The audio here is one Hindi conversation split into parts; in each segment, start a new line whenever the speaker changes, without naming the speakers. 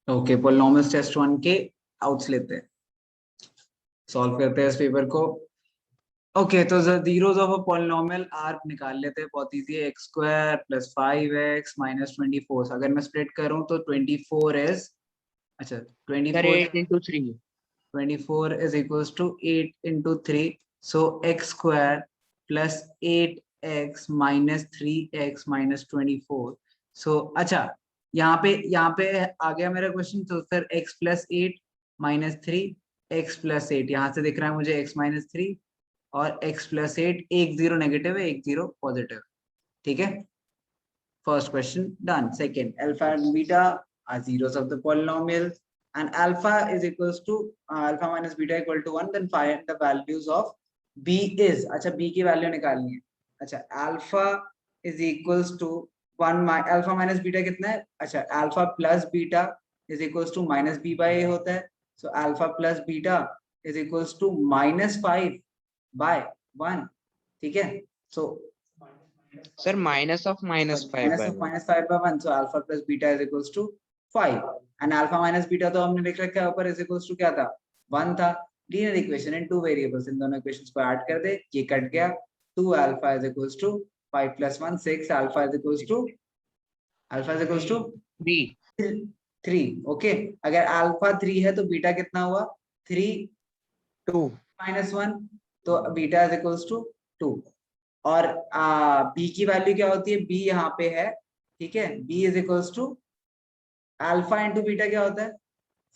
ओके, पॉलिनॉमियल्स टेस्ट 1 के आउट्स लेते हैं, सॉल्व करते हैं इस पेपर को। ओके, तो zeros of a polynomial are निकाल लेते हैं, बहुत इजी है। X square plus 5x minus 24। अगर मैं स्प्लिट करूं तो 24 इज, अच्छा
sir
24
8 × 3।
24 is equals to 8 into 3, so x square plus 8x minus 3x minus 24। so अच्छा, यहाँ पे आ गया मेरा क्वेश्चन। तो फिर x plus 8 minus 3, x plus 8 यहाँ से दिख रहा है मुझे x minus 3, और x plus 8, एक जीरो नेगेटिव है, एक जीरो पॉजिटिव। ठीक है, first question done. Second, alpha and beta are zeros of the polynomial, and alpha is equals to alpha minus beta equal to 1, then find the values of b is, अच्छा b की वैल्यू निकालनी है। अच्छा, alpha is equals to 1 alpha minus beta कितना है, अच्छा alpha plus beta is equals to minus b by a होता है। so alpha plus beta is equals to minus 5 by 1। ठीक है, so
sir -(-5/1).
-(-5/1), so alpha plus beta is equals to 5, and alpha minus beta तो हमने लिख रखा है ऊपर, is equals to क्या था, 1 था। Linear equation in two variables, इन दोनों इक्वेशंस को ऐड कर दे, ये कट गया। 2 alpha is equals to 5 plus 1 6, alpha is equals to 3। Okay, अगर अल्फा 3 है तो बीटा कितना हुआ, 3
2
minus 1, तो बीटा is equals to 2। और b की वैल्यू क्या होती है, b यहाँ पे है, ठीक है। b is equals to alpha into beta क्या होता है,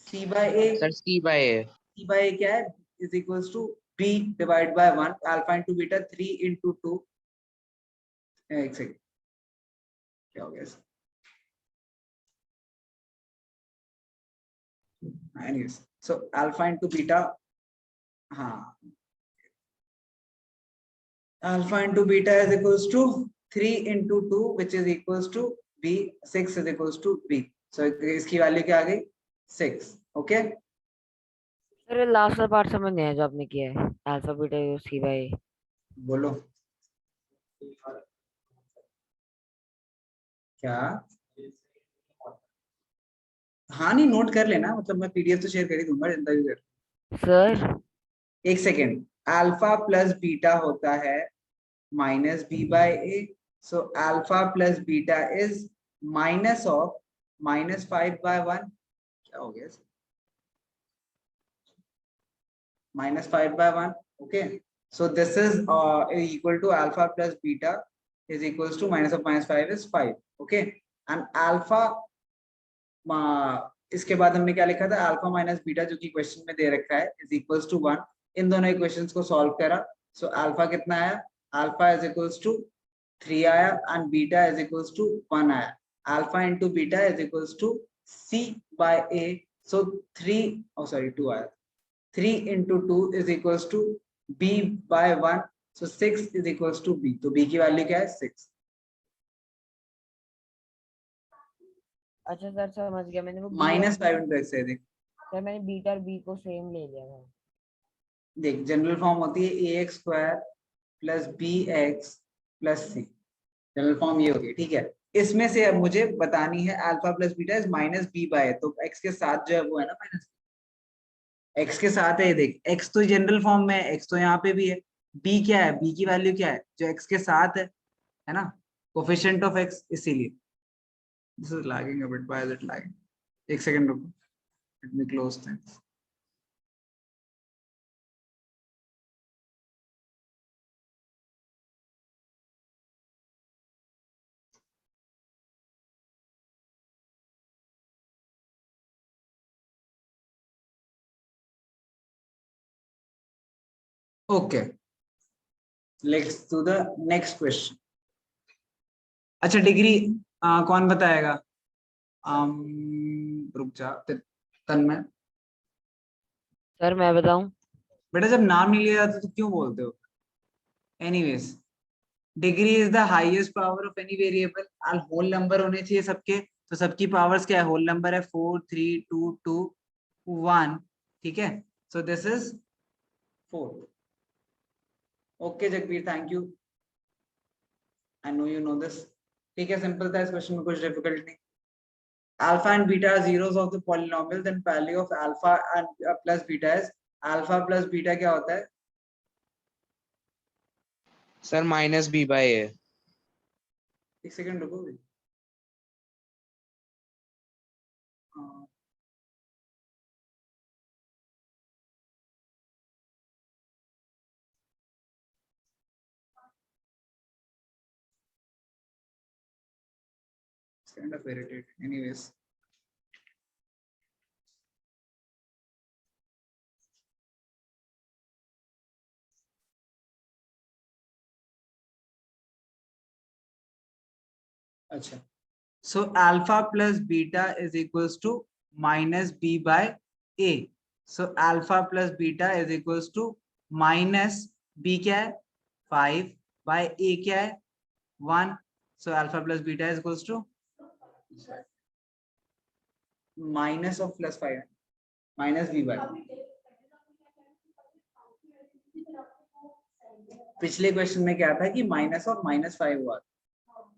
c bye a।
Sir c/a।
c bye a क्या है, is equals to b divide by 1, alpha into beta 3 into 2। एक सेकंड, क्या हो गया इसका, anyways, so alpha into beta, हाँ, alpha into beta is equals to 3 into 2 which is equals to b, 6 is equals to b, so इसकी वैल्यू क्या आ गई, 6। ओके,
सर लास्ट वाला पार्ट समझ नहीं आया जो आपने किया है, अल्फा बीटा सी बाई।
बोलो क्या, हाँ नहीं नोट कर लेना, मतलब मैं पीडीएफ तो शेयर कर ही दूंगा, चिंता भी कर।
सर
एक सेकेंड, अल्फा प्लस बीटा होता है minus B by A, so alpha plus beta is minus of -5/1। क्या हो गया, -5/1। Okay, so this is equal to alpha plus beta is equals to minus of -5 is 5। okay, and alpha, इसके बाद हमने क्या लिखा था, अल्फा माइनस बीटा जो कि क्वेश्चन में दे रखा है इज इक्वल्स टू 1। इन दोनों इक्वेशंस को सॉल्व करा, सो अल्फा कितना आया, अल्फा इज इक्वल्स टू 3 आया, and beta is equals to 1 आया। Alpha into beta is equals to c bye a, so 3, oh sorry 2 आया, 3 into 2 is equals to b by 1, so 6 is equals to b, तो b की वैल्यू क्या है, 6।
अच्छा सर समझ गया, मैंने वो
-5 into x है, देख
सर मैंने बीटा और बी को सेम ले लिया था।
देख, जनरल फॉर्म होती है ax square plus bx plus c, general form ये होती है, ठीक है। इसमें से अब मुझे बतानी है alpha plus beta is minus B by, तो x के साथ जो है वो है ना माइनस, x के साथ है, देख x तो जनरल फॉर्म में है, x तो यहाँ पे भी है। b क्या है, b की वैल्यू क्या है, जो x के साथ है ना, कोफिशिएंट ऑफ x, इसीलिए। This is lagging a bit, why is it lagging, एक सेकंड रुको, let me close things. Okay, let's do the next question. अच्छा, डिग्री कौन बताएगा, रुक जा, तन्मय।
सर मैं बताऊं,
बेटा जब नाम नहीं लिया जाता तो क्यों बोलते हो, anyways, degree is the highest power of any variable, और होल नंबर होने चाहिए सबके, तो सबकी पावर्स क्या है, होल नंबर है 4 3 2 2 1, ठीक है। So this is 4। Okay Jagbir, thank you, I know you know this. ठीक है, सिंपल था, इस क्वेश्चन में कुछ डिफिकल्ट नहीं। alpha and beta are zeros of the polynomial, then value of alpha and plus beta is alpha plus beta क्या होता है?
Sir, minus b by a.
एक सेकंड रुको भी. It's kind of irritating. Anyways. अच्छा. So alpha plus beta is equals to minus b by a. So alpha plus beta is equals to minus b क्या है? 5 by a क्या है? 1. So alpha plus beta is equals to minus of plus 5 minus b by. पिछले क्वेश्चन में क्या था कि माइनस ऑफ -5 हुआ,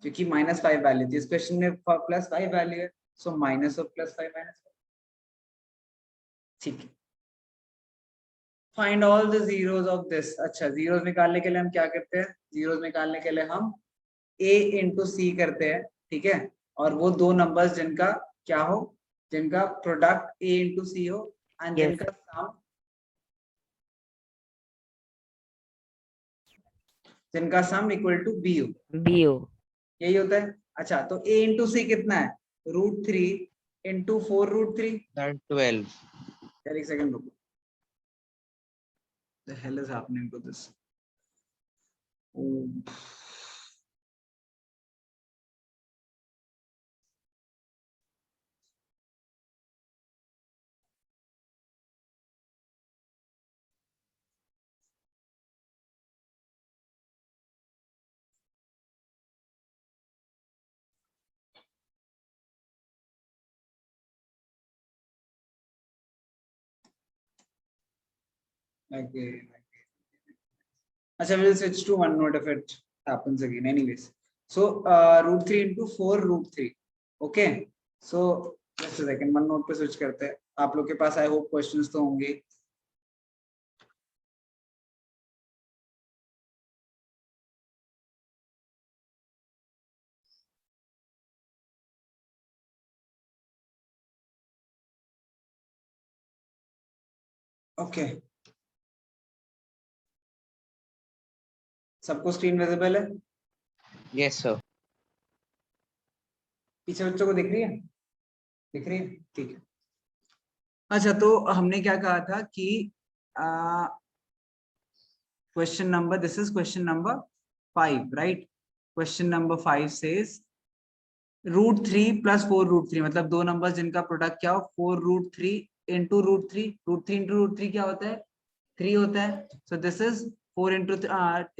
क्योंकि -5 वैल्यू थी. इस क्वेश्चन में +5 वैल्यू है, सो माइनस ऑफ +5 -5. ठीक है. Find all the zeros of this. अच्छा, जीरोस निकालने के लिए हम क्या करते हैं? जीरोस निकालने के लिए हम a इंटू सी करते हैं. ठीक है. और वो दो नंबर्स जिनका क्या हो, जिनका प्रोडक्ट a इंटू सी हो एंड
Yes.
जिनका सम, जिनका सम इक्वल टू b हो.
BO.
यही होता है. अच्छा, तो a इंटू सी कितना है? √3 इंटू 4√3.
That 12.
यार एक सेकंड रुको. The hell is happening to this? Oh. Okay. Achha, we'll switch to OneNote if it happens again. Anyways, so √3 into 4√3. Okay. So just a second, OneNote पे switch करते हैं. आप लोग के पास I hope questions तो होंगे. Okay. सबको स्क्रीन विजिबल है?
Yes, sir.
पीछे बच्चों को दिख रही है? दिख रही है? ठीक है. अच्छा, तो हमने क्या कहा था कि question number, this is question number 5, right? Question number 5 says √3 + 4√3, मतलब दो नंबर्स जिनका प्रोडक्ट क्या हो, 4√3 इंटू √3. √3 इंटू √3 क्या होता है? 3 होता है. So this is 4 into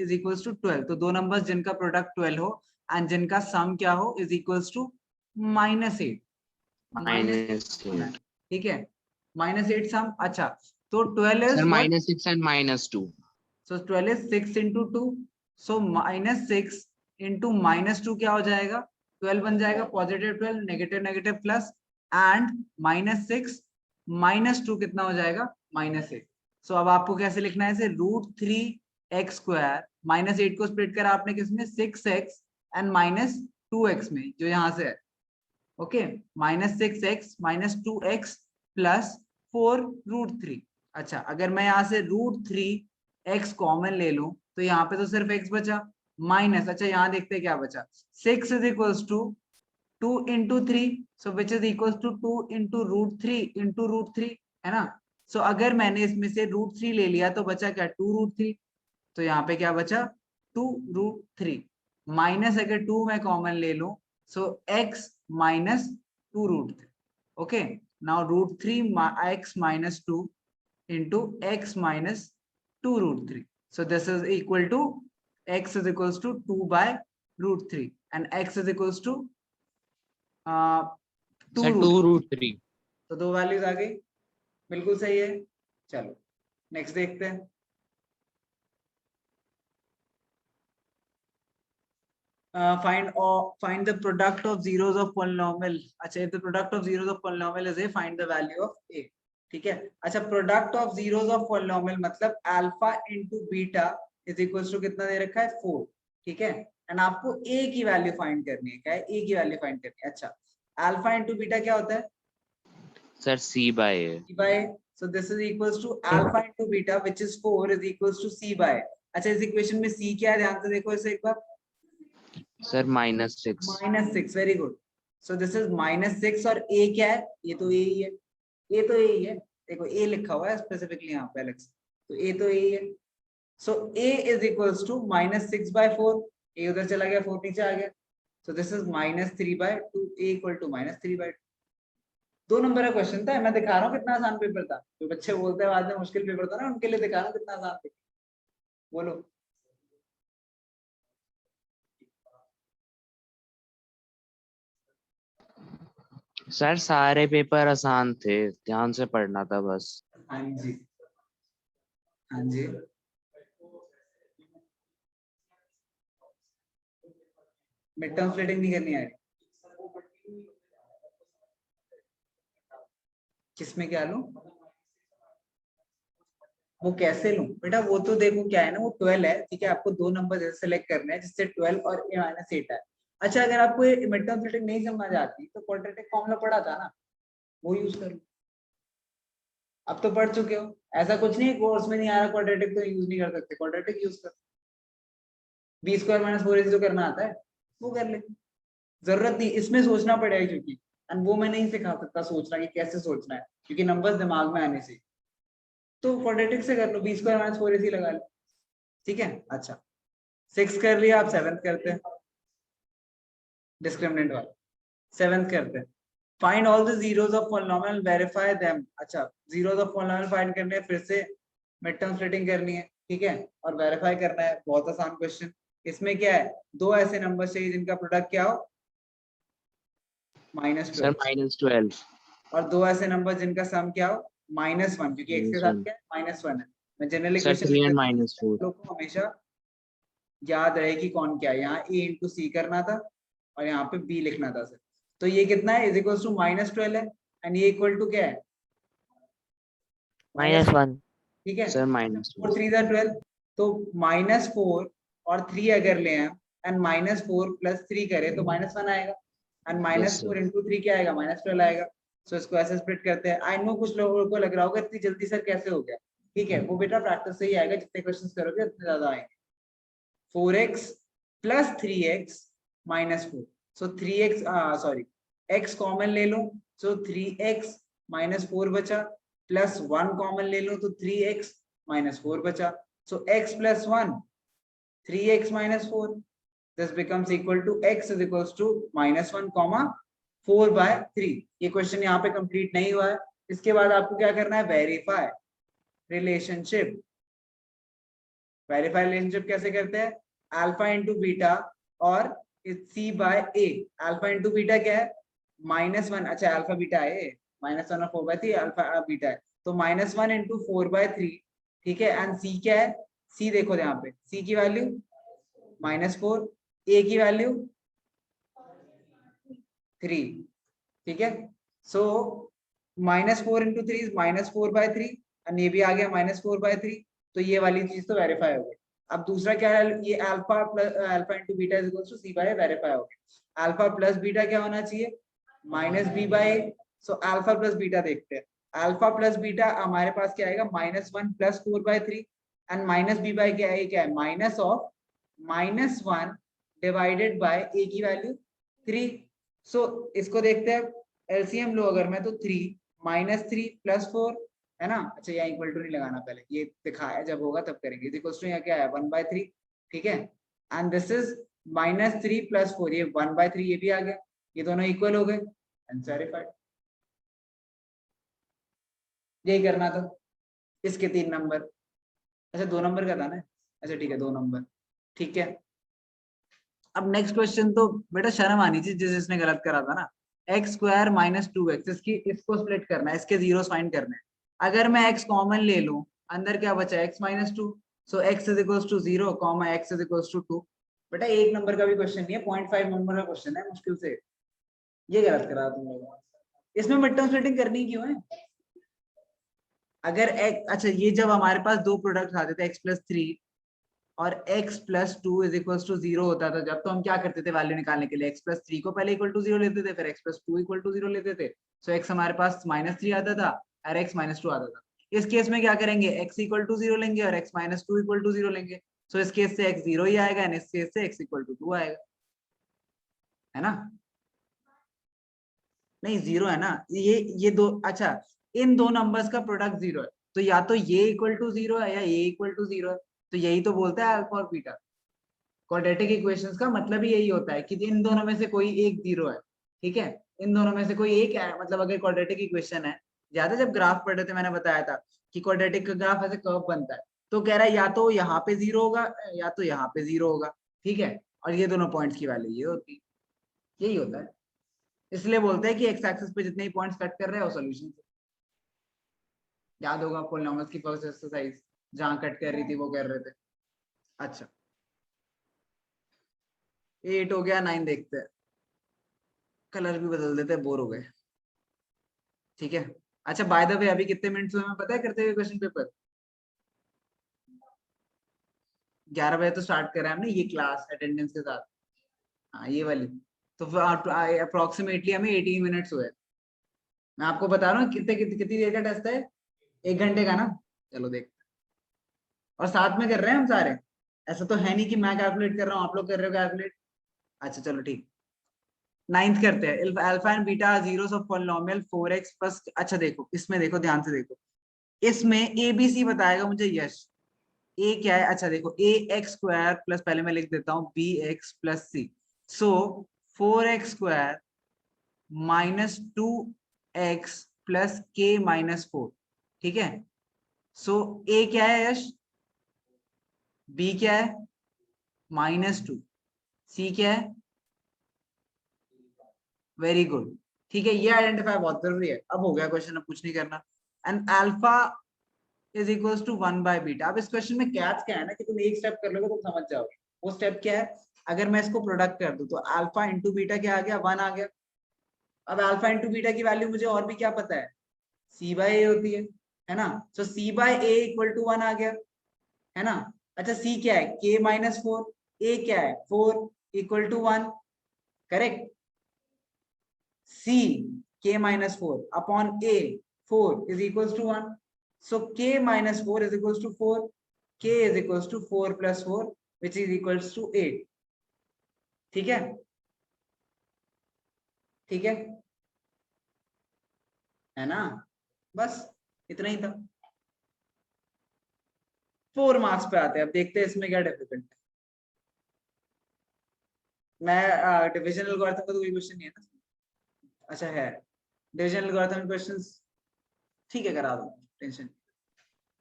is equals to 12. तो दो नंबर्स जिनका प्रोडक्ट 12 हो एंड जिनका सम क्या हो इज इक्वल्स टू -8.
-8.
ठीक है. -8 सम. अच्छा, तो 12
Sir,
is what?
-6 and -2.
So 12 is 6 into 2. So -6 into -2 क्या हो जाएगा? 12 बन जाएगा. Positive 12, negative negative plus, and -6 -2 कितना हो जाएगा? -8. सो अब आपको कैसे लिखना है? √3x² -8 को स्प्लिट करा आपने किसमें? 6x एंड -2x में, जो यहाँ से है. ओके. -6x -2x plus 4√3. अच्छा, अगर मैं यहाँ से √3x कॉमन ले लूं तो यहाँ पे तो सिर्फ x बचा माइनस. अच्छा, यहाँ देखते हैं क्या बचा. 6 is equals to 2 into 3, so which is equals to 2 into √3 into √3, है ना? सो अगर मैंने इसमें से √3 ले लिया तो बचा क्या? 2√3. तो यहाँ पे क्या बचा? 2√3 माइनस अगर 2 मैं कॉमन ले लूं, सो x minus 2√3. okay, now √3x minus 2 into x minus 2√3. so this is equal to x is equals to 2 by √3 and x is equals to 2
Sir, √3.
तो दो वैल्यूज आ गई. बिल्कुल सही है. चलो नेक्स्ट देखते हैं. find the product of zeros of polynomial. अच्छा, if the product of zeros of polynomial is a, find the value of a. ठीक है. अच्छा, product of zeros of polynomial मतलब alpha into beta is equals to कितना दे रखा है 4. ठीक है. एंड आपको a की वैल्यू फाइंड करनी है. क्या है? a की वैल्यू फाइंड करनी है. अच्छा, अल्फा इनटू बीटा क्या होता है?
Sir c by a.
c by a. So this is equals to alpha into beta, which is 4, is equals to c by a. अच्छा, इस इक्वेशन में c क्या है? ध्यान से देखो इसे एक बार.
Sir -6.
-6. Very good. So this is -6 और a क्या है? ये तो a ही है. a तो a ही है. देखो a लिखा हुआ है स्पेसिफिकली यहाँ पे अलग से. तो a तो a ही है. So a is equals to -6/4. a उधर चला गया, 4 नीचे आ गया. So this is -3/2. a equal to -3/2. 2 number का क्वेश्चन था. मैं दिखा रहा हूँ कितना आसान पेपर था. जो बच्चे बोलते हैं बाद में मुश्किल पेपर था ना, उनके लिए दिखा रहा हूँ कितना आसान पेपर. बोलो.
सर सारे पेपर आसान थे, ध्यान से पढ़ना था बस.
हाँ जी, हाँ जी. मिड टर्म स्प्लिटिंग नहीं करनी है. किसमें क्या लूं? वो कैसे लूं बेटा? वो तो देखो क्या है ना, वो 12 है. ठीक है, आपको 2 नंबर जैसे सेलेक्ट करने हैं जिससे 12 और a-8 है. अच्छा, अगर आपको मिड टर्म स्प्लिटिंग नहीं समझ आती तो क्वाड्रेटिक फॉर्मूला पढ़ा था ना, वो यूज कर लो. अब तो पढ़ चुके हो. ऐसा कुछ नहीं कोर्स में नहीं आ रहा क्वाड्रेटिक तो यूज नहीं कर सकते. क्वाड्रेटिक यूज कर. b² - 4ac जो करना आता है वो कर ले. जरूरत नहीं इसमें सोचना पड़ेगा, क्योंकि एंड वो मैं नहीं सिखा सकता सोचना कि कैसे सोचना है, क्योंकि नंबर्स दिमाग में आने से. तो क्वाड्रेटिक से कर लो. b² - 4ac लगा लो. ठीक है. अच्छा, 6 कर लिया. आप 7th करते हैं, डिस्क्रिमिनेंट वाला 7th करते हैं. Find all the zeros of polynomial, verify them. अच्छा, जीरोस ऑफ पॉलिनोमियल फाइंड करने हैं, फिर से मिड टर्म स्प्लिटिंग करनी है. ठीक है, और वेरीफाई करना है. बहुत आसान क्वेश्चन. इसमें क्या है? 2 ऐसे नंबर चाहिए जिनका प्रोडक्ट क्या हो
सर
-12,
-12.
और 2 ऐसे नंबर जिनका सम क्या हो -1, क्योंकि x के साथ क्या है -1 है. मैं जनरल
सर
इक्वेशन
3 and -4.
लोग को हमेशा याद रहे कि कौन क्या है. यहाँ a इंटू सी करना था और यहाँ पे b लिखना था सर. तो ये कितना है? इज इक्वल टू -12 है. एंड ये इक्वल टू क्या है?
-1.
ठीक है.
सर -1.
4 3 12. तो -4 और 3 अगर ले हैं एंड -4 + 3 करें तो -1 आएगा. एंड -4 इंटू 3 क्या आएगा? -12 आएगा. सो इसको ऐसे स्प्लिट करते हैं. आई नो कुछ लोगों को लग रहा होगा इतनी जल्दी सर कैसे हो गया. ठीक है, वो बेटा प्रैक्टिस से ही आएगा. जितने क्वेश्चंस करोगे उतने ज्यादा आएंगे. 4x + 3x - 4. सो 3x सॉरी x कॉमन ले लो. सो 3x - 4 बचा, प्लस 1 कॉमन ले लो तो 3x - 4 बचा. सो x + 1 3x - 4. This becomes equal to x is equals to -1, 4/3. ये क्वेश्चन यहाँ पे कंप्लीट नहीं हुआ है. इसके बाद आपको क्या करना है? Verify relationship. वेरीफाई रिलेशनशिप कैसे करते हैं? अल्फा इंटू बीटा और c/a. अल्फा इंटू बीटा क्या है? -1. अच्छा, अल्फा बीटा है -1 और 4/3. अल्फा बीटा है तो -1 इंटू 4/3. ठीक है. एंड c क्या है? c देखो यहाँ पे, c की वैल्यू -4, a की वैल्यू 3. ठीक है. सो -4 इंटू 3 इज -4/3 एंड ये भी आ गया -4/3. तो ये वाली चीज तो वेरीफाई हो गई. अब दूसरा क्या है? ये alpha into beta is equal to c/a verify हो गया. अल्फा प्लस बीटा क्या होना चाहिए? -b/a. सो अल्फा प्लस बीटा देखते हैं. अल्फा प्लस बीटा हमारे पास क्या आएगा? -1 + 4/3 एंड -b/a क्या है? Minus of -1 divided by a की वैल्यू 3. सो इसको देखते हैं. एलसीएम लो अगर मैं तो 3 -3 + 4 है ना. अच्छा, यहाँ इक्वल टू नहीं लगाना, पहले ये दिखाया जब होगा तब करेंगे. इक्वल टू यहाँ क्या है? 1/3. ठीक है. And this is -3 + 4. ये 1/3 ये भी आ गया. ये दोनों इक्वल हो गए. Answer verified. यही करना था. इसके 3 नंबर. अच्छा, 2 नंबर का था ना. अच्छा ठीक है, 2 नंबर. ठीक है. अब नेक्स्ट क्वेश्चन तो बेटा शर्म आनी चाहिए जिसने गलत करा था ना. x² - 2x, इसको स्प्लिट करना है, इसके जीरोस फाइंड करने हैं. अगर मैं x कॉमन ले लूं, अंदर क्या बचा? x - 2. So x is equals to 0, x is equals to 2. बेटा 1 नंबर का भी क्वेश्चन नहीं है, 0.5 नंबर का क्वेश्चन है मुश्किल से। ये गलत करा तुम लोगों ने। इसमें मिड टर्म स्प्लिटिंग करनी क्यों है? अगर अच्छा ये जब हमारे पास दो प्रोडक्ट आते थे x+3 और x+2 इज इक्वल टू 0 होता था जब, तो हम क्या करते थे वैल्यू निकालने के लिए? x+3 को पहले इक्वल टू 0 लेते थे, फिर x+2 इक्वल टू 0 लेते थे। सो x हमारे पास -3 आता था और x -2 आता था। इस केस में क्या करेंगे? x इक्वल टू 0 लेंगे और x -2 इक्वल टू 0 लेंगे। सो इस केस से x 0 ही आएगा और इस केस से x इक्वल टू 2 आएगा, है ना? नहीं 0 है ना, ये दो, अच्छा इन दो नंबर्स का प्रोडक्ट 0 है, तो या तो ये इक्वल टू 0 है या ये इक्वल टू 0 है। तो यही तो बोलता है अल्फा और बीटा। क्वाड्रेटिक इक्वेशंस का मतलब ही यही होता है कि इन दोनों में से कोई एक 0 है, ठीक है? इन दोनों में से कोई एक है, मतलब अगर क्वाड्रेटिक इक्वेशन है, ज्यादा जब ग्राफ पढ़े थे मैंने बताया था कि क्वाड्रेटिक का ग्राफ ऐसे कर्व बनता है, तो कह रहा है या तो यहाँ पे 0 होगा या तो यहाँ पे 0 होगा, ठीक है? और ये दोनों पॉइंट्स की वैल्यू ये होती है, यही होता है। इसलिए बोलते हैं कि एक्स एक्सिस पे जितने ही पॉइंट्स कट कर रहे हैं वो सॉल्यूशन। याद होगा पॉलिनॉमियल्स की फर्स्ट एक्सरसाइज जहां कट कर रही थी वो कर रहे थे। अच्छा 8 हो गया, 9 देखते हैं, कलर भी बदल देते हैं, बोर हो गए, ठीक है? अच्छा बाय द वे अभी कितने मिनट्स हुए हमें पता है करते हुए क्वेश्चन पेपर? 11 बजे तो स्टार्ट करा है हमने ये क्लास अटेंडेंस के साथ, हाँ ये वाली। तो अप्रोक्सीमेटली हमें 18 मिनट्स हुए। मैं आपको बता रहा हूँ कितनी देर का टेस्ट है, 1 घंटे का ना। चलो देख, और साथ में कर रहे हैं हम सारे, ऐसा तो है नहीं कि मैं कैलकुलेट कर रहा हूँ आप लोग कर रहे हो कैलकुलेट। अच्छा चलो ठीक, 9th करते हैं। Alpha and beta zeros of polynomial 4x plus, अच्छा देखो इसमें देखो ध्यान से देखो, इसमें ABC बताएगा मुझे यश। ए क्या है? अच्छा देखो ax² प्लस, पहले मैं लिख देता हूँ bx प्लस c, सो 4x² minus 2x plus k minus 4, ठीक है? सो a क्या है यश? b क्या है? -2, c क्या है? वेरी गुड, ठीक है? ये आइडेंटिफाई बहुत जरूरी है। अब हो गया क्वेश्चन, अब कुछ नहीं करना। And alpha is equals to 1 by beta. अब इस क्वेश्चन में कैच क्या है ना कि तुम एक स्टेप कर लोगे तो समझ जाओगे। वो स्टेप क्या है? अगर मैं इसको प्रोडक्ट कर दूं तो अल्फा इंटू बीटा क्या आ गया? 1 आ गया। अब अल्फा इंटू बीटा की वैल्यू मुझे और भी क्या पता है? c बाय ए होती है ना? So c by A equal to 1 आ गया, है ना? अच्छा c क्या है? k माइनस 4, a क्या है? 4 equal to 1, correct? c k minus 4 upon a 4 is equals to 1, so k minus 4 is equals to 4, k is equals to 4 plus 4 which is equals to 8, ठीक है? ठीक है ना? बस इतना ही था। 4 मार्क्स पे आते हैं। अब देखते हैं इसमें क्या डिफिकल्ट है। मैं डिविजन एल्गोरिथम का तो कोई क्वेश्चन नहीं है ना? अच्छा है डिविजन एल्गोरिथम क्वेश्चंस, ठीक है करा दो, टेंशन।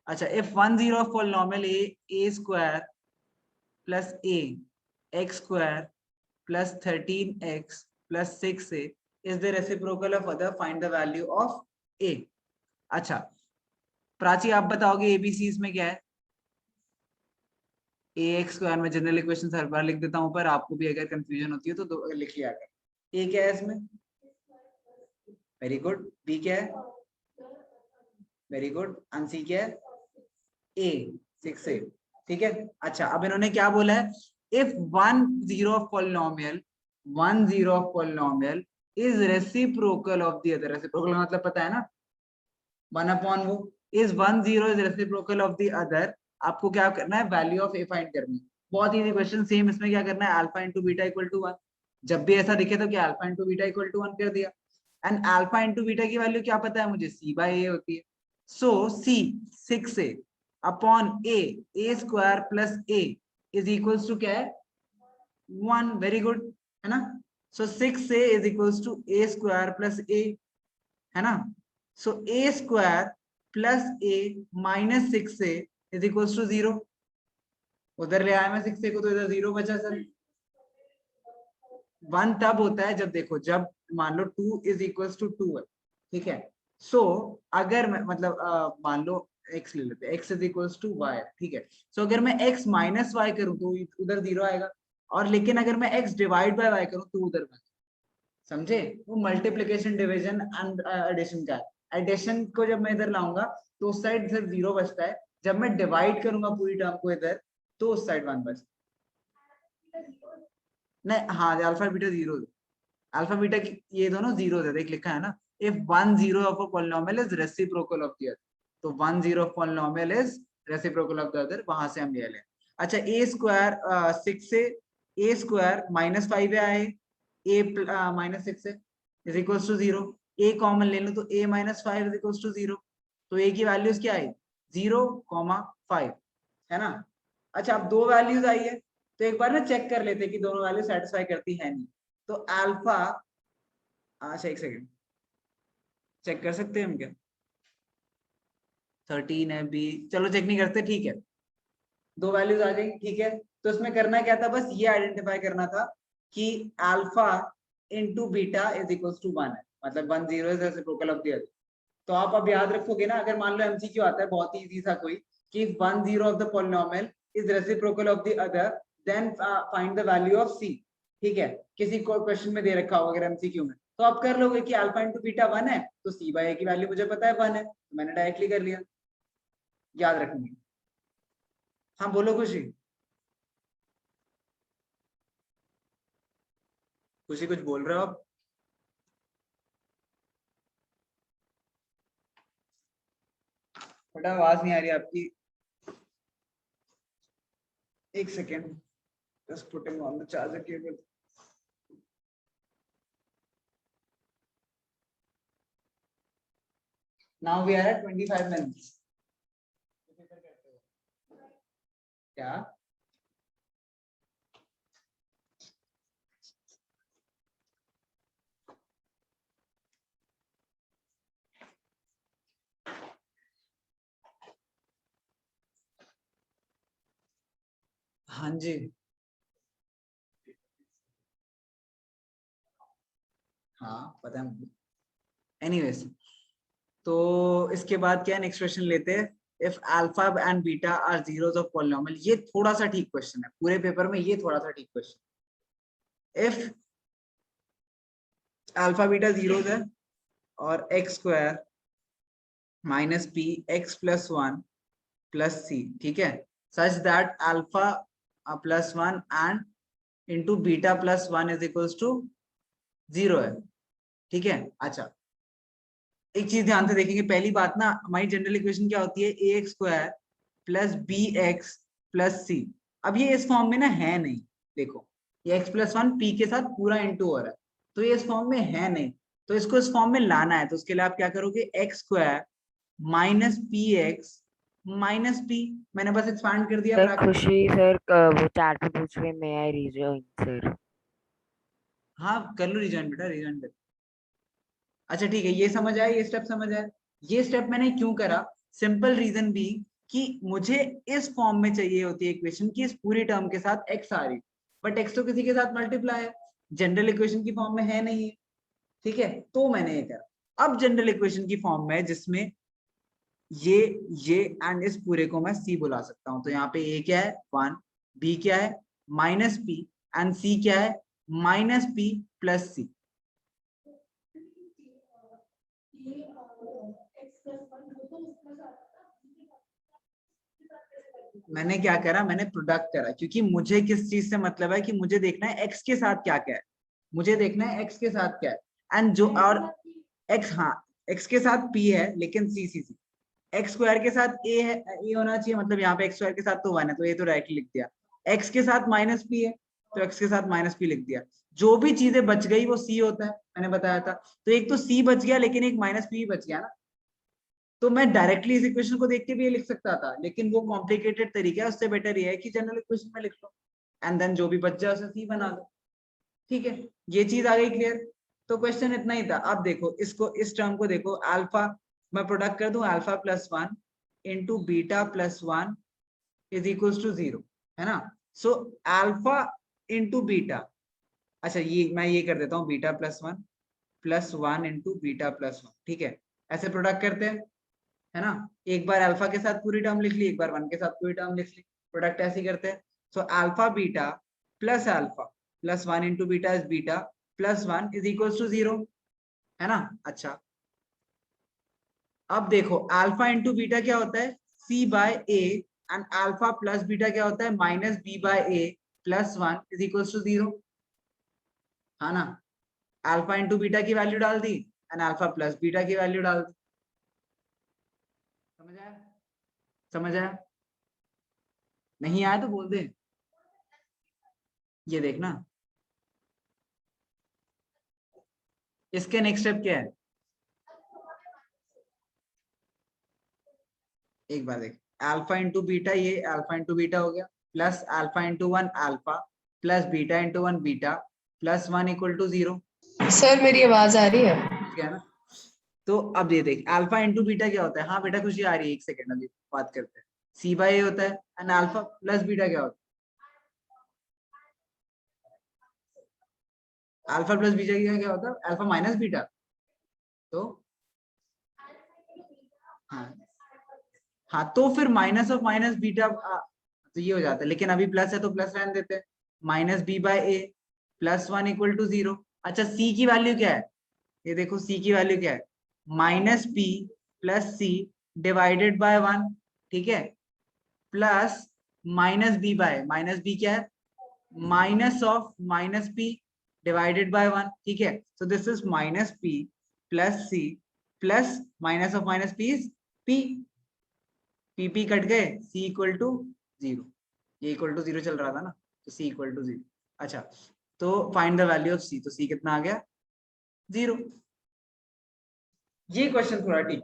अच्छा if 1 0 of polynomial a square plus a x square plus 13x plus 6a is the reciprocal of other, find the value of a। अच्छा प्राची आप बताओगे ABCs में क्या है? ax स्क्वायर में जनरल इक्वेशन हर बार लिख देता हूं, पर आपको भी अगर कंफ्यूजन होती है तो लिख लिया कर। a क्या है इसमें? Very good. b क्या है? Very good. एंड c क्या है? a 6a, ठीक है? अच्छा अब इन्होंने क्या बोला है? If 1 0 of polynomial 1 0 of polynomial is reciprocal of the other, reciprocal मतलब पता है ना? 1 upon वो is 1 0 is reciprocal of the other। आपको क्या करना है? वैल्यू ऑफ a फाइंड करनी है। बहुत इजी क्वेश्चन। सेम इसमें क्या करना है? Alpha into beta equal to 1। जब भी ऐसा दिखे तो क्या alpha into beta equal to 1 कर दिया। एंड अल्फा इंटू बीटा की वैल्यू क्या पता है मुझे? c बाय a होती है। So c 6a upon a square plus a is equals to क्या है? 1। वेरी गुड, है ना? So 6a is equals to a square plus a, है ना? सो a square plus a minus 6a is equals to 0। उधर ले आया मैं 6a को तो इधर 0 बचा सर। 1 तब होता है जब देखो, जब मान लो 2 इज इक्वल्स टू 2 है, ठीक है? सो अगर मैं मतलब मान लो x ले लेते हैं, x is equals to y, ठीक है? सो अगर मैं x माइनस y करूं तो उधर 0 आएगा। और लेकिन अगर मैं x डिवाइड बाय y करूं तो उधर बन, समझे? वो मल्टीप्लिकेशन डिवीजन एंड एडिशन का है। एडिशन को जब मैं इधर लाऊंगा तो उस साइड सिर्फ 0 बचता है, जब मैं डिवाइड करूंगा पूरी टर्म को इधर तो उस साइड 1 बचता है। नहीं, हाँ अल्फा बीटा 0, अल्फा बीटा ये दोनों 0 है, देख लिखा है ना, if 1 0 of a polynomial is reciprocal of the other, तो 1 0 of polynomial is reciprocal of the other, वहां से हम ये लें। अच्छा a स्क्वायर 6 से a स्क्वायर -5 आए, a -6 से is equals to 0, a common ले लो तो a -5 इज इक्वल्स टू 0, तो a की वैल्यूज क्या आई 0, 5 है ना। अच्छा अब दो वैल्यूज आई है तो एक बार ना चेक कर लेते हैं कि दोनों वैल्यू सेटिस्फाई करती है नहीं, तो अल्फा, अच्छा एक सेकंड चेक कर सकते हैं हम क्या, 13 है बी, चलो चेक नहीं करते, ठीक है दो वैल्यूज आ गई, ठीक है। तो इसमें करना क्या था, बस ये आइडेंटिफाई करना था कि alpha into beta is equal to 1 है, मतलब 1 0 is reciprocal of the other. तो आप अब याद रखोगे ना, अगर मान लो एमसीक्यू आता है बहुत ही इजी सा कोई, कि 1 0 of the polynomial is reciprocal of the other then find the value of C, ठीक है, किसी को क्वेश्चन में दे रखा होगा अगर एमसीक्यू में, तो आप कर लोगे कि अल्फा इंटू बीटा 1 है तो सी बाय ए की वैल्यू मुझे पता है 1 है, तो मैंने डायरेक्टली कर लिया, याद रखेंगे। हाँ बोलो खुशी, खुशी कुछ बोल रहे हो आप? बेटा आवाज नहीं आ रही आपकी, एक second, just putting on the charger cable. Now we are at 25 minutes. क्या? हाँ जी, हाँ पता है मुझे। एनीवेज, तो इसके बाद क्या नेक्स्ट क्वेश्चन लेते हैं, if alpha and beta are zeros of polynomial, ये थोड़ा सा ठीक क्वेश्चन है पूरे पेपर में, ये थोड़ा सा ठीक question. If alpha beta zeros है और X square minus P X plus 1 plus C, ठीक है, such that alpha plus 1 and into beta plus 1 is equals to 0 है, ठीक है। अच्छा एक चीज ध्यान से देखेंगे, पहली बात ना, हमारी जनरल इक्वेशन क्या होती है, A x square plus B x plus C. अब ये इस फॉर्म में ना है नहीं, देखो ये एक्स प्लस 1 पी के साथ पूरा इंटू हो रहा है, तो ये इस फॉर्म में है नहीं, तो इसको इस फॉर्म में लाना है, तो उसके लिए आप क्या करोगे, x square minus P x minus P, मैंने बस एक्सपांड कर दिया
सर
ब्रैकेट।
खुशी सर वो चैट में पूछ रहे मैं आई रीजॉइन सर।
हाँ कर लो रिजॉइन बेटा, रिजॉइन कर। अच्छा ठीक है, ये समझ आया, ये स्टेप समझ आया। ये स्टेप मैंने क्यों करा, सिंपल रीजन भी कि मुझे इस फॉर्म में चाहिए होती है इक्वेशन की इस पूरी टर्म के साथ एक्स आ रही, बट एक्स तो किसी के साथ मल्टीप्लाई है, जनरल इक्वेशन की फॉर्म में है नहीं है, ठीक है, तो मैंने ये करा। अब जनरल इक्वेशन की फॉर्म में जिसमें ये एंड इस पूरे को मैं सी बुला सकता हूं, तो यहाँ पे ए क्या है 1, बी क्या है माइनस पी एंड सी क्या है माइनस पी प्लस सी। मैंने क्या करा, मैंने प्रोडक्ट करा, क्योंकि मुझे किस चीज से मतलब है कि मुझे देखना है एक्स के साथ क्या क्या है, मुझे देखना है एक्स के साथ क्या है, एंड जो और एक्स, हाँ एक्स के साथ पी है लेकिन सी सी सी, एक्स स्क्वायर के साथ ए है, ए होना चाहिए, मतलब यहाँ पे एक्स स्क्वायर के साथ तो 1 है, तो ये तो डायरेक्टली लिख दिया, एक्स के साथ माइनस पी है तो एक्स के साथ माइनस पी लिख दिया, जो भी चीजें बच गई वो सी होता है, मैंने बताया था, तो एक तो सी बच गया लेकिन एक माइनस पी बच गया ना, तो मैं डायरेक्टली इस इक्वेशन को देख के भी ये लिख सकता था, लेकिन वो कॉम्प्लिकेटेड तरीका है, उससे बेटर ये है कि जनरल इक्वेशन में लिख लो एंड देन जो भी बच जाए उसे सी बना दो, ठीक है, ये चीज आ गई क्लियर। तो क्वेश्चन इतना ही था। अब देखो इसको, इस टर्म को देखो, अल्फा मैं प्रोडक्ट कर दूं, alpha plus 1 into beta plus 1 is equals to 0, है ना। सो अल्फा इंटू बीटा, अच्छा ये मैं ये कर देता हूँ, beta plus 1 into beta plus 1, ठीक है, ऐसे प्रोडक्ट करते हैं, है ना, एक बार अल्फा के साथ पूरी टर्म लिख ली, एक बार 1 के साथ पूरी टर्म लिख ली, प्रोडक्ट ऐसे करते हैं। So alpha beta plus alpha plus 1 into beta is beta plus 1 is equal to 0, है ना। अच्छा अब देखो अल्फा इंटू बीटा क्या होता है c bye a and alpha plus beta क्या होता है minus b by a plus 1 is equal to 0, है ना। अल्फा इंटू बीटा की वैल्यू डाल दी एंड अल्फा प्लस बीटा की वैल्यू डाल दी। समझ आया, समझ आया, नहीं आया तो बोल दे। ये देखना इसके नेक्स्ट स्टेप क्या है, एक बार देख, अल्फा इंटू बीटा, ये अल्फा इंटू बीटा हो गया plus alpha into 1 alpha plus beta into 1 beta plus 1 equal to 0,
sir मेरी आवाज आ रही है?
ठीक है ना। तो अब ये देख अल्फा इंटू बीटा क्या होता है, हाँ बेटा खुशी आ रही है, एक सेकेंड अभी बात करते हैं। सी बाय ए होता है एंड अल्फा प्लस बीटा क्या होता है, अल्फा प्लस बीटा क्या होता है, अल्फा माइनस बीटा। तो हाँ हाँ तो फिर माइनस ऑफ माइनस बीटा तो ये हो जाता है, लेकिन अभी प्लस है तो प्लस रहने देते हैं, minus B by A plus 1 equal to 0। अच्छा सी की वैल्यू क्या है, ये देखो सी की वैल्यू क्या है minus B plus C divided by 1, ठीक है, plus minus B by, minus B क्या है minus of minus P divided by 1, ठीक है। So this is minus P plus C plus minus of minus P is P, P P cut गए, सी इक्वल टू 0, ये इक्वल टू 0 चल रहा था ना, तो सी इक्वल टू 0। अच्छा तो फाइंड द वैल्यू ऑफ सी, तो सी कितना आ गया 0। ये क्वेश्चन थोड़ा ठीक,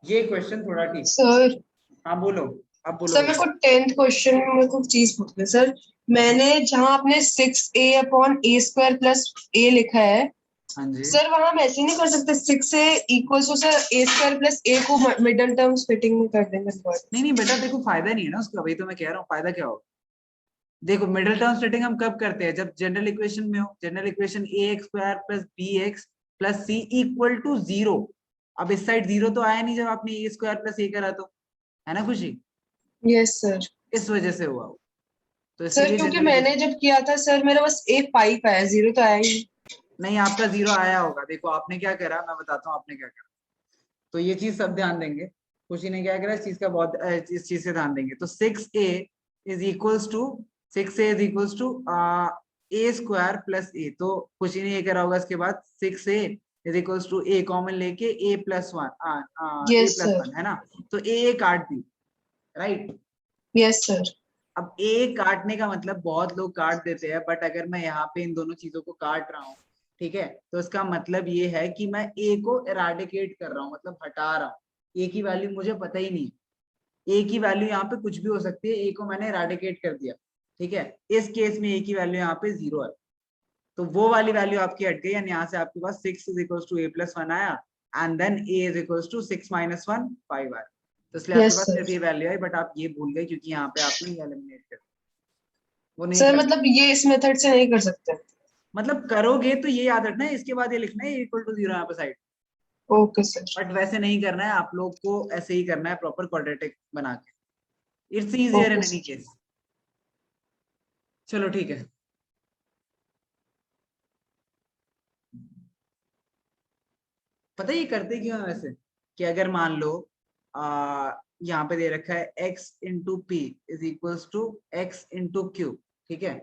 ये क्वेश्चन थोड़ा ठीक।
सर
हाँ बोलो, अब बोलो।
सर मेरे को 10th क्वेश्चन में मेरे को चीज पूछनी है सर। मैंने जहाँ आपने 6a upon a square plus a लिखा है,
हाँ जी
सर वहां हम ऐसे नहीं कर सकते 6a equals to sir a square plus a को मिडल टर्म्स फिटिंग में कर देंगे?
नहीं नहीं बेटा देखो फायदा नहीं है ना उसका, वही तो मैं कह रहा हूँ फायदा क्या होगा। देखो मिडिल टर्म स्प्लिटिंग हम कब करते हैं, जब जनरल इक्वेशन में हो, general equation A x square plus B x plus C equal to 0। अब इस साइड 0 तो आया नहीं जब आपने ए स्क्वायर प्लस ए करा, तो है ना खुशी,
यस सर।
इस वजह से हुआ वो। तो
सर
इसीलिए
क्योंकि
जनरल
मैंने जब किया था सर मेरा बस a5 आया, 0 तो आया ही
नहीं, आपका 0 आया होगा। देखो आपने क्या करा, मैं बताता हूँ आपने क्या करा। तो ये चीज सब ध्यान देंगे, खुशी ने क्या करा इस चीज का बहुत इस चीज से ध्यान देंगे। तो 6a is equals to 6a is equals to A square plus A, तो खुशी ने ये करा होगा इसके बाद 6a is equals to A common लेके a plus 1 A
yes
plus
sir.
1, है ना। तो ए काट दी, राइट।
Yes sir.
अब ए काटने का मतलब बहुत लोग काट देते हैं, बट अगर मैं यहाँ पे इन दोनों चीजों को काट रहा हूँ, ठीक है, तो इसका मतलब ये है कि मैं ए को इराडिकेट कर रहा हूँ, मतलब हटा रहा हूँ। ए की वैल्यू मुझे पता ही नहीं, ए की वैल्यू यहाँ पे कुछ भी हो सकती है, ए को मैंने इराडिकेट कर दिया, ठीक है। इस केस में ए की वैल्यू यहाँ पे 0 है, तो वो वाली वैल्यू आपकी हट गई, यानी यहाँ से आपके पास 6 is equals to a plus 1 आया and then a is equals to 6 minus 1 5 आया। तो इसलिए आपके
यस
पास
सर।
सिर्फ ये वैल्यू आई, बट आप ये भूल गए क्योंकि यहाँ पे आपने ये एलिमिनेट कर, वो नहीं
सर
कर,
मतलब ये इस मेथड से नहीं कर सकते?
मतलब करोगे तो ये याद रखना है, इसके बाद ये लिखना है इक्वल टू 0 यहाँ पे साइड,
ओके सर।
बट वैसे नहीं करना है आप लोग को, ऐसे ही करना है प्रॉपर क्वाड्रेटिक बना के, it's easier in
okay
any
sir.
Case. चलो ठीक है, पता है ये करते क्यों है वैसे, कि अगर मान लो यहाँ पे दे रखा है x into p is equals to x into q, ठीक है,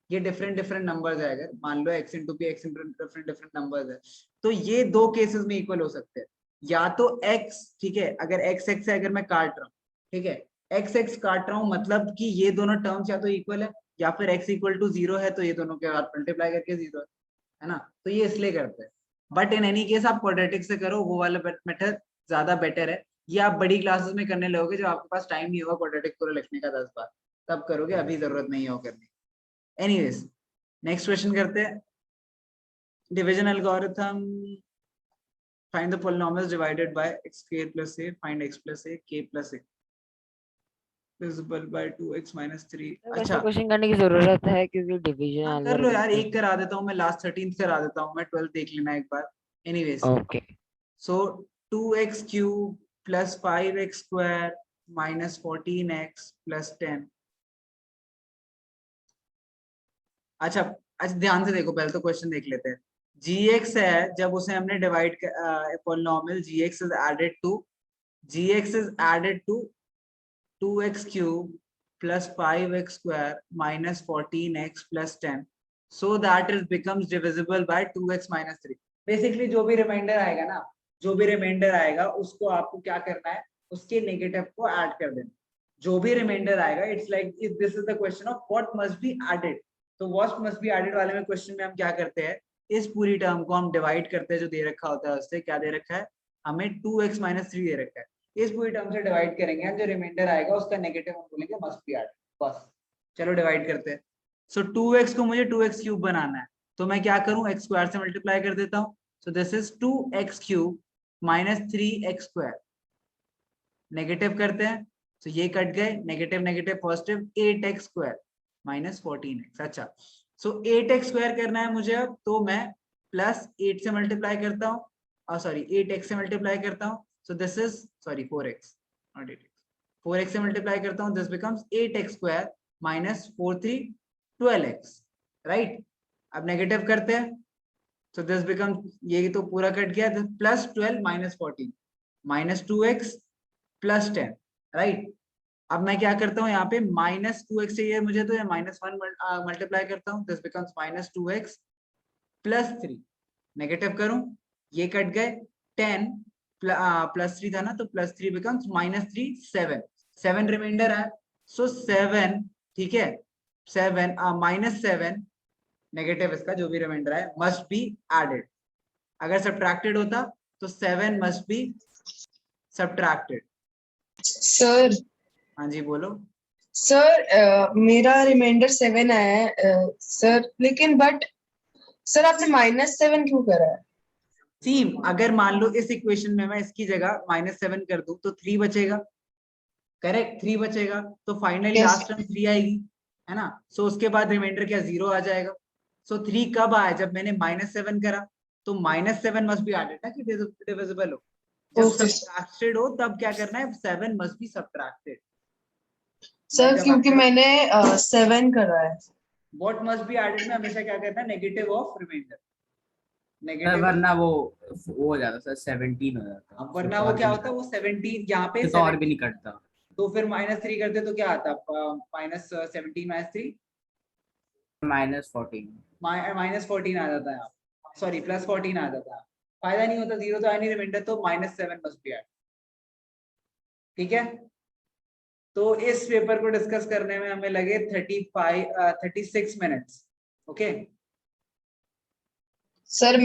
ये डिफरेंट डिफरेंट नंबर्स है, अगर मान लो x into p x into different different numbers है, तो ये दो केसेस में इक्वल हो सकते हैं, या तो x, ठीक है, अगर x x से अगर मैं काट रहा हूँ, ठीक है, x x काट रहा हूँ मतलब कि ये दोनों टर्म्स या तो इक्वल है, या फिर x इक्वल टू 0 है, तो ये दोनों के साथ मल्टीप्लाई करके 0 है ना, तो ये इसलिए करते हैं। बट इन एनी केस आप क्वाड्रेटिक से करो, वो वाला मेथड ज्यादा बेटर है। ये आप बड़ी क्लासेस में करने लगोगे जब आपके पास टाइम नहीं होगा क्वाड्रेटिक पूरा लिखने का 10 बार, तब करोगे, अभी जरूरत नहीं है वो करने। एनीवेज नेक्स्ट क्वेश्चन करते हैं, division algorithm, find the polynomials divided by x square plus a, find x plus a k plus a divisible by 2x minus 3।
वैसे
अच्छा
क्वेश्चन करने की जरूरत है क्योंकि डिवीजन
हाँ कर लो
एल्गोरिथम
यार,
में।
एक करा देता हूँ मैं, लास्ट 13th करा देता हूँ मैं, 12th देख लेना एक बार। Anyways
okay.
so 2x cube plus 5x square minus 14x plus 10 अच्छा अच्छा, ध्यान से देखो, पहले तो क्वेश्चन देख लेते हैं। gx है, जब उसे हमने divide polynomial gx is added to 2x cube plus 5x square minus 14x plus 10 so that it becomes divisible by 2x minus 3। Basically जो भी रिमाइंडर आएगा ना, जो भी रिमाइंडर आएगा उसको आपको क्या करना है, उसके नेगेटिव को ऐड कर देना। जो भी रिमाइंडर आएगा, it's like this is the question of what must be added. तो व्हाट मस्ट बी एडेड वाले में क्वेश्चन में हम क्या करते हैं, इस पूरी टर्म को हम डिवाइड करते हैं, जो दे रखा होता है उससे। क्या दे रखा है हमें, 2x minus 3 दे रखा है। इस पूरी टर्म से डिवाइड करेंगे हम, जो रिमाइंडर आएगा उसका नेगेटिव हम बोलेंगे मस्ट बी एडेड, बस। चलो डिवाइड करते हैं। सो 2x को मुझे 2x क्यूब बनाना है, तो मैं क्या करूं, x स्क्वायर से मल्टीप्लाई कर देता हूं। सो this is 2x cube minus 3x square. Negative करते हैं, तो ये कट गए, negative negative positive, 8x square minus 14x। अच्छा, सो 8x स्क्वायर करना है मुझे अब, तो मैं प्लस 8 से मल्टीप्लाई करता हूँ, और सॉरी 8x से मल्टीप्लाई करता हूँ। सो this is sorry 4x, not 8x, 4x से मल्टीप्लाई करता हूँ, this becomes 8x square minus 4 3 12x, right. अब नेगेटिव करते हैं, सो दिस बिकम्स, ये तो पूरा कट गया, plus 12 minus 14 minus 2x plus 10, right. अब मैं क्या करता हूँ, यहाँ पे माइनस 2x चाहिए मुझे, तो ये -1 मल्टीप्लाई करता हूँ, this becomes minus 2x plus 3। Negative करूं, ये कट गए, 10 प्लस 3 था ना, तो प्लस 3 बिकम्स -3 7 7 रिमाइंडर है। सो 7, ठीक है, 7 -7 नेगेटिव, इसका जो भी रिमाइंडर है मस्ट बी एडेड। अगर सब्ट्रैक्टेड होता तो 7 मस्ट बी सब्ट्रैक्टेड।
सर
हाँ जी बोलो।
सर मेरा रिमाइंडर 7 आया है सर, लेकिन बट सर आपने -7 क्यों करा है?
सी, अगर मान लो इस इक्वेशन में मैं इसकी जगह -7 कर दूं तो 3 बचेगा, करेक्ट, 3 बचेगा, तो फाइनली
Yes.
लास्ट टर्म 3 आएगी, है ना। सो उसके बाद रिमाइंडर क्या 0 आ जाएगा। सो 3 कब आया, जब मैंने -7 करा, तो -7 मस्ट बी एडेड ना, कि डिविजिबल हो। जब
Okay.
सब्ट्रैक्टेड हो तब क्या करना है, 7 मस्ट बी सब्ट्रैक्टेड।
सर क्योंकि मैंने 7 करा है।
व्हाट मस्ट बी एडेड में हमेशा क्या करना है, negative of reminder,
sir
negative.
वरना वो हो जाता सर, 17 हो जाता।
वरना वो क्या होता है, वो 17 यहाँ पे
तो और भी नहीं कटता।
तो फिर -3 करते तो क्या आता, -17 -3
-14।
-14 आ जाता है, सॉरी +14 आ जाता है। फायदा नहीं होता, 0 तो आया नहीं, रिमाइंडर तो -7 मस्ट बी एड, ठीक है। तो इस पेपर को डिस्कस करने में हमें लगे 36 मिनट्स, ओके।
सर